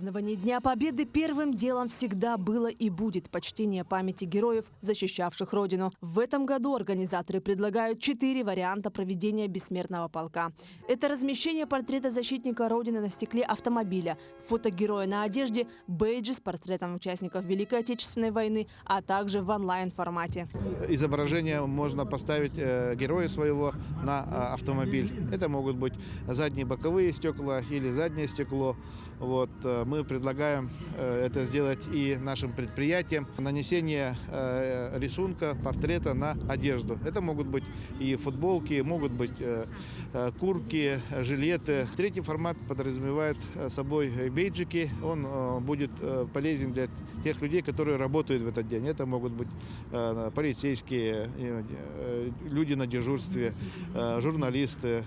Празднование Дня Победы первым делом всегда было и будет почтение памяти героев, защищавших Родину. В этом году организаторы предлагают 4 варианта проведения бессмертного полка. Это размещение портрета защитника Родины на стекле автомобиля, фото героя на одежде, бейджи с портретом участников Великой Отечественной войны, а также в онлайн-формате. Изображение можно поставить героя своего на автомобиль. Это могут быть задние боковые стекла или заднее стекло. Вот. Мы предлагаем это сделать и нашим предприятиям. Нанесение рисунка, портрета на одежду. Это могут быть и футболки, могут быть куртки, жилеты. Третий формат подразумевает собой бейджики. Он будет полезен для тех людей, которые работают в этот день. Это могут быть полицейские, люди на дежурстве, журналисты,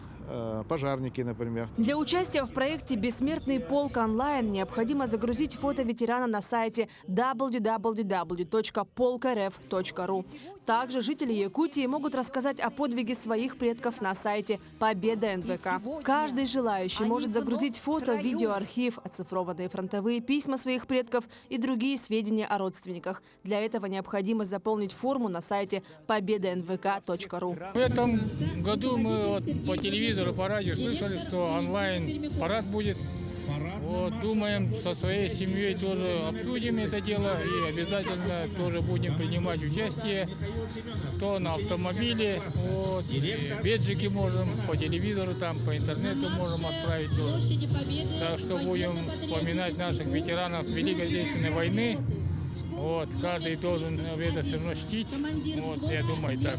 пожарники, например. Для участия в проекте «Бессмертный полк онлайн» необходимо загрузить фото ветерана на сайте www.polkrf.ru. Также жители Якутии могут рассказать о подвиге своих предков на сайте Победа НВК. Каждый желающий может загрузить фото, видеоархив, оцифрованные фронтовые письма своих предков и другие сведения о родственниках. Для этого необходимо заполнить форму на сайте pobedanvk.ru. В этом году мы по телевизору, по радио слышали, что онлайн-парад будет. Вот, думаем, со своей семьей тоже обсудим это дело и обязательно тоже будем принимать участие. То на автомобиле, вот, и беджики можем, по телевизору, там, по интернету можем отправить тоже. Так что будем вспоминать наших ветеранов Великой Отечественной войны. Вот, каждый должен это все равно чтить. Вот, я думаю, так.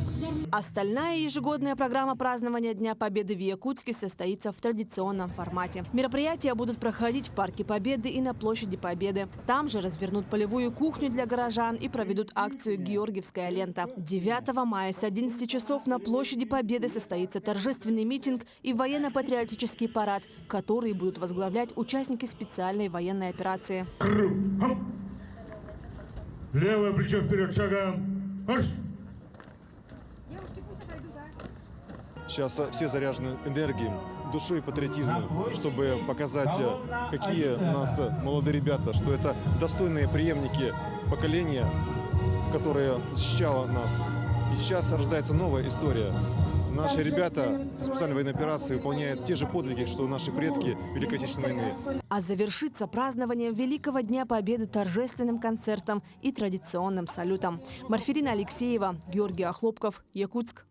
Остальная ежегодная программа празднования Дня Победы в Якутске состоится в традиционном формате. Мероприятия будут проходить в Парке Победы и на Площади Победы. Там же развернут полевую кухню для горожан и проведут акцию «Георгиевская лента». 9 мая с 11 часов на Площади Победы состоится торжественный митинг и военно-патриотический парад, которые будут возглавлять участники специальной военной операции. Левое плечо вперед, шагом. Марш! Сейчас все заряжены энергией, душой и патриотизмом, чтобы показать, какие у нас молодые ребята, что это достойные преемники поколения, которое защищало нас. И сейчас рождается новая история. Наши ребята специальной военной операции выполняют те же подвиги, что наши предки Великой Отечественной войны. А завершится празднование Великого Дня Победы торжественным концертом и традиционным салютом. Марферина Алексеева, Георгий Охлопков, Якутск.